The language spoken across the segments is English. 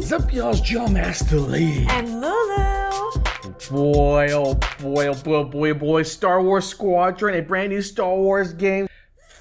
What's up, y'all's Jaw Master Lee. And Lulu. Boy, oh boy, oh boy, oh boy, oh boy. Star Wars Squadron, a brand new Star Wars game.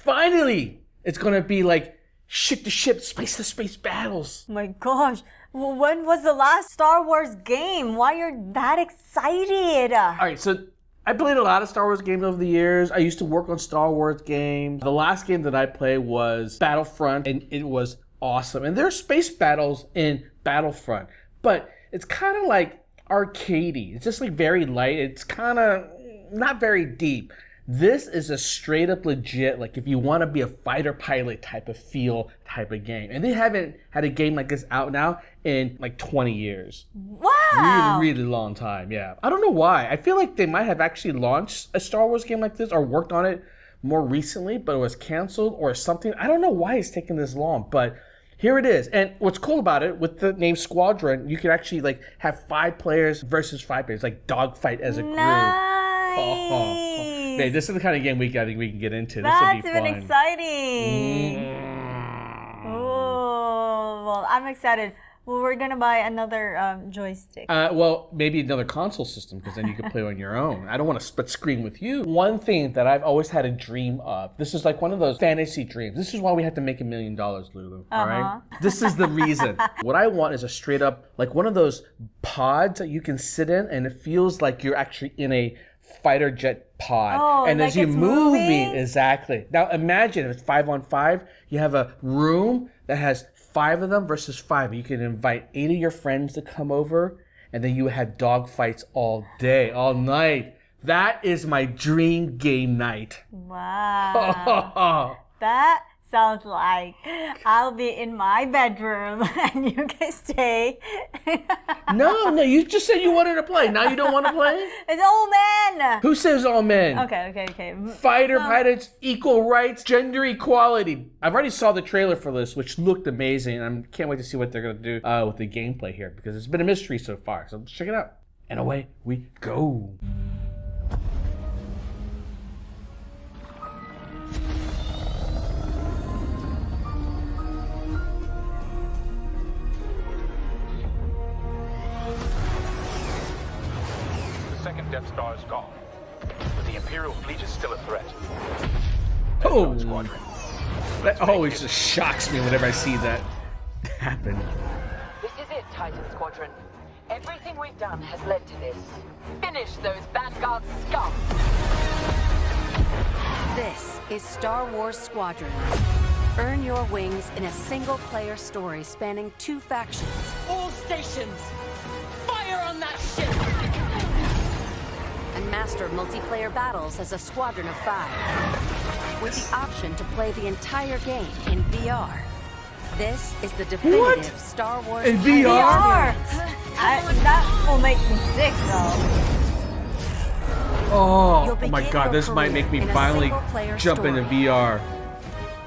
Finally, it's gonna be like ship to ship, space to space battles. Oh my gosh. When was the last Star Wars game? Why you're that excited? Alright, so I played a lot of Star Wars games over the years. I used to work on Star Wars games. The last game that I played was Battlefront, and it was awesome. And there are space battles in Battlefront, but it's kind of like arcadey. It's just like very light. It's kind of not very deep. This is a straight up legit, like if you want to be a fighter pilot type of feel type of game. And they haven't had a game like this out now in like 20 years. Wow. Really, really long time, yeah. I don't know why. I feel like they might have actually launched a Star Wars game like this or worked on it more recently, but it was canceled or something. I don't know why it's taking this long, but here it is. And what's cool about it, with the name Squadron, you can actually like have 5 players versus 5 players, like dogfight as a group. Nice. Man, this is the kind of game I think we can get into. That's this will be fun. even exciting. Oh, well, I'm excited. Well, we're gonna buy another joystick. Well, maybe another console system, because then you can play on your own. I don't want to split screen with you. One thing that I've always had a dream of, this is like one of those fantasy dreams. This is why we have to make $1 million, Lulu. All right? This is the reason. What I want is a straight up, like one of those pods that you can sit in, and it feels like you're actually in a fighter jet pod. Oh, and like as you're it's moving, moving? exactly. Now imagine if it's 5-on-5, you have a room that has 5 of them versus 5. You can invite 8 of your friends to come over, and then you have dog fights all day, all night. That is my dream game night. Wow. That sounds like I'll be in my bedroom and you can stay. No, you just said you wanted to play. Now you don't want to play? It's all men. Who says all men? Okay. Fighter pilots, equal rights, gender equality. I've already saw the trailer for this, which looked amazing. I can't wait to see what they're going to do with the gameplay here, because it's been a mystery so far. So let's check it out. And away we go. Second Death Star is gone, but the Imperial fleet is still a threat. Oh, Squadron. that always just shocks me whenever I see that happen. This is it, Titan Squadron. Everything we've done has led to this. Finish those Vanguard scum! This is Star Wars Squadrons. Earn your wings in a single-player story spanning 2 factions. All stations! Fire on that ship! And master multiplayer battles as a squadron of 5. With the option to play the entire game in VR. This is the definitive Star Wars In VR? That will make me sick though. Oh You'll my begin God, your this might career make me in a finally single-player jump into story. VR.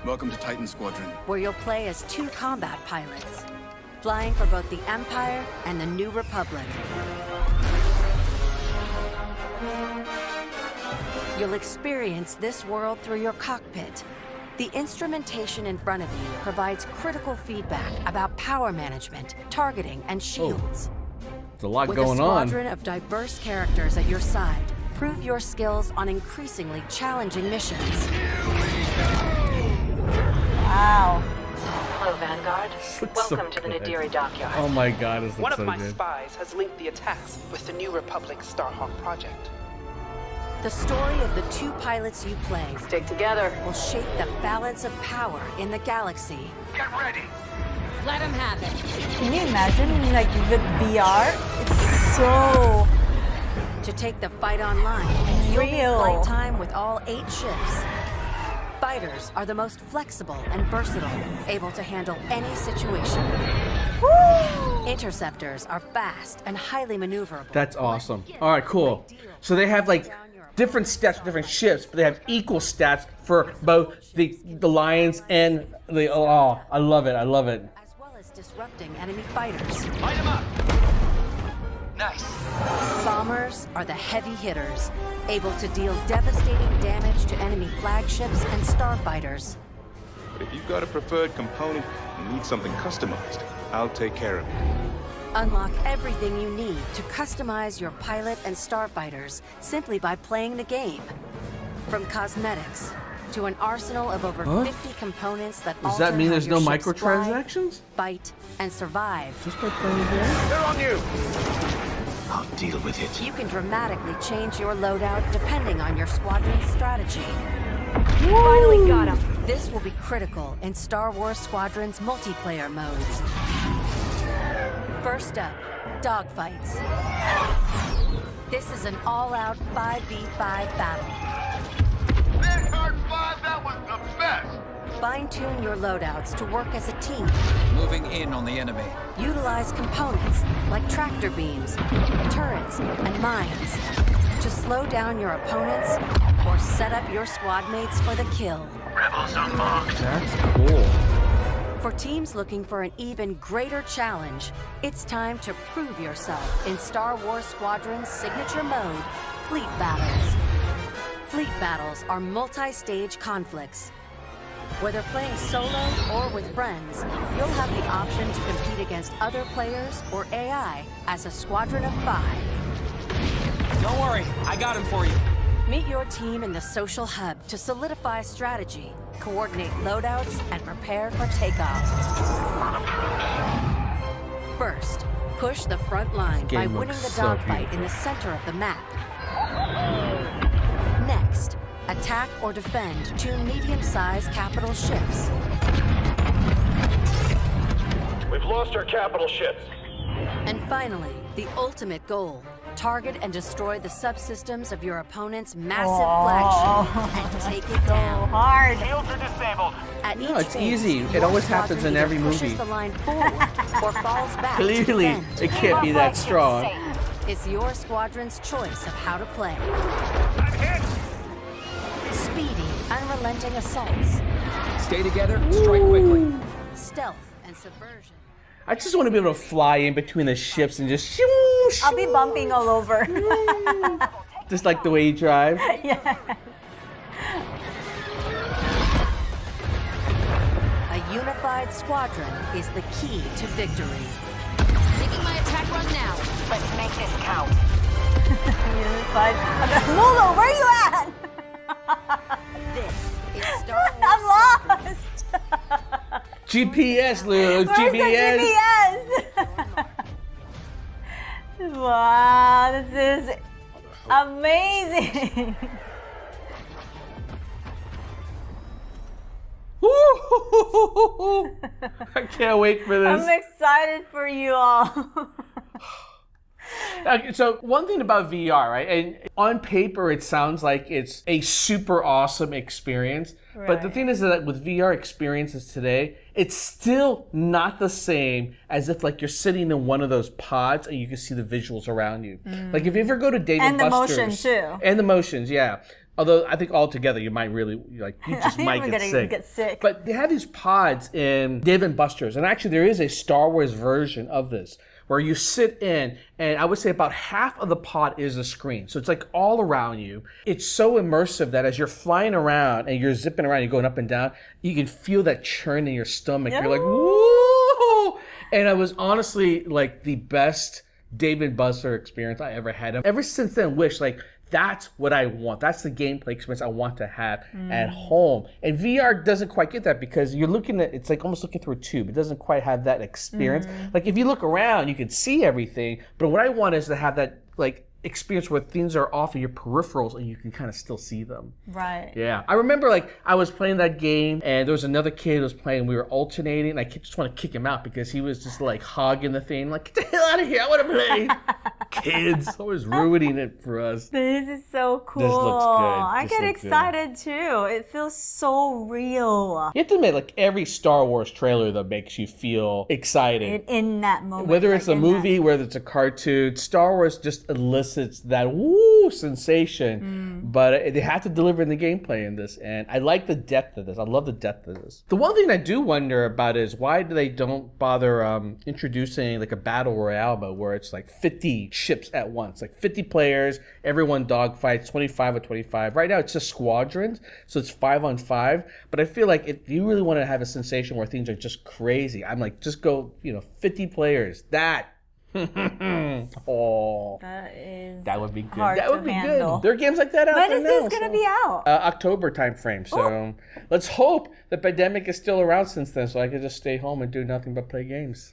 Welcome to Titan Squadron. Where you'll play as 2 combat pilots, flying for both the Empire and the New Republic. You'll experience this world through your cockpit. The instrumentation in front of you provides critical feedback about power management, targeting, and shields. There's a lot With going a on. squadron of diverse characters at your side, prove your skills on increasingly challenging missions. Wow. Hello, Vanguard. Looks so Welcome to the good. Nadiri dockyard. Oh my God, this One looks of so my good. spies has linked the attacks with the New Republic Starhawk project. The story of the 2 pilots you play Stick together. will shape the balance of power in the galaxy. Get ready! Let him have it. Can you imagine, like with VR? It's so To take the fight online, you'll need real. flight time with all 8 ships. Fighters are the most flexible and versatile, able to handle any situation. Interceptors are fast and highly maneuverable. That's awesome. All right, cool. So they have like different stats for different ships, but they have equal stats for both the Lions and the. Oh, I love it. I love it. As well as disrupting enemy fighters. Light him up! Nice. Bombers are the heavy hitters, able to deal devastating damage to enemy flagships and starfighters. But if you've got a preferred component and need something customized, I'll take care of it. Unlock everything you need to customize your pilot and starfighters simply by playing the game. From cosmetics to an arsenal of over 50 components that Does alter that mean how there's your no ships microtransactions? fly, fight, and survive. Just by playing the game? They're on you! I'll deal with it. You can dramatically change your loadout depending on your squadron's strategy. Finally got him. This will be critical in Star Wars Squadrons multiplayer modes. First up, dogfights. This is an all-out 5v5 battle. That was the best! Fine-tune your loadouts to work as a team. Moving in on the enemy. Utilize components like tractor beams, turrets, and mines to slow down your opponents or set up your squad mates for the kill. Rebels unmarked. That's cool. For teams looking for an even greater challenge, it's time to prove yourself in Star Wars Squadron's signature mode, Fleet Battles. Fleet battles are multi-stage conflicts. Whether playing solo or with friends, you'll have the option to compete against other players or AI as a squadron of 5. Don't worry, I got him for you. Meet your team in the social hub to solidify strategy, coordinate loadouts, and prepare for takeoff. First, push the front line by Game winning looks the so dogfight in the center of the map. Next, attack or defend 2 medium-sized capital ships. We've lost our capital ships. And finally, the ultimate goal. Target and destroy the subsystems of your opponent's massive flagship and take it down. Hard. Shields are disabled. At No, each it's phase, easy. It your always squadron happens in either every pushes movie. the line forward or falls back to Clearly, defend. it can't be that strong. It's your squadron's choice of how to play. I'm hit! Speedy, unrelenting assaults, Stay together, strike quickly. stealth, and subversion. I just want to be able to fly in between the ships and just shoo, shoo, I'll be bumping all over. just like the way you drive. Yes. A unified squadron is the key to victory. Making my attack run now. Let's make this count. Unified. Lulu, where are you at? This is Star Wars I'm Squadron. lost. GPS, Lou. Where's GPS. the GPS? Wow, this is amazing. Woo! I can't wait for this. I'm excited for you all. Okay, so one thing about VR, right? And on paper, it sounds like it's a super awesome experience. But the Right. thing is that with VR experiences today, it's still not the same as if like you're sitting in one of those pods and you can see the visuals around you. Like if you ever go to Dave And the Buster's, motion, too. and the motions, yeah. Although I think altogether you might really you just think might I'm get gonna sick. get sick. But they have these pods in Dave and Buster's, and actually there is a Star Wars version of this where you sit in, and I would say about half of the pod is a screen. So it's like all around you. It's so immersive that as you're flying around and you're zipping around, you're going up and down, you can feel that churn in your stomach. You're like, woo! And it was honestly like the best Dave and Buster experience I ever had. Ever since then, wish like that's what I want. That's the gameplay experience I want to have at home. And VR doesn't quite get that because you're looking at, it's like almost looking through a tube. It doesn't quite have that experience. Like if you look around, you can see everything. But what I want is to have that like experience where things are off of your peripherals and you can kind of still see them. Right. Yeah. I remember like I was playing that game and there was another kid who was playing. We were alternating. And I just want to kick him out because he was just like hogging the thing. Like, get the hell out of here. I want to play. Kids always ruining it for us. This is so cool. This looks good. I This get looks good. excited too. It feels so real. You have to admit, like every Star Wars trailer that makes you feel excited. In that moment. Whether it's like, a in that- movie, whether it's a cartoon, Star Wars just elicits that woo sensation. But they have to deliver in the gameplay in this, and I like the depth of this. I love the depth of this. The one thing I do wonder about is why do they don't bother introducing like a battle royale mode where it's like 50 ships at once, like 50 players, everyone dogfights, 25 or 25. Right now it's just squadrons, so it's 5-on-5. But I feel like if you really want to have a sensation where things are just crazy, I'm like, just go, 50 players. That Oh, That is that would be good. hard That would to be handle. good. There are games like that out When there is now. this going to be out? October time frame. So let's hope the pandemic is still around since then, so I can just stay home and do nothing but play games.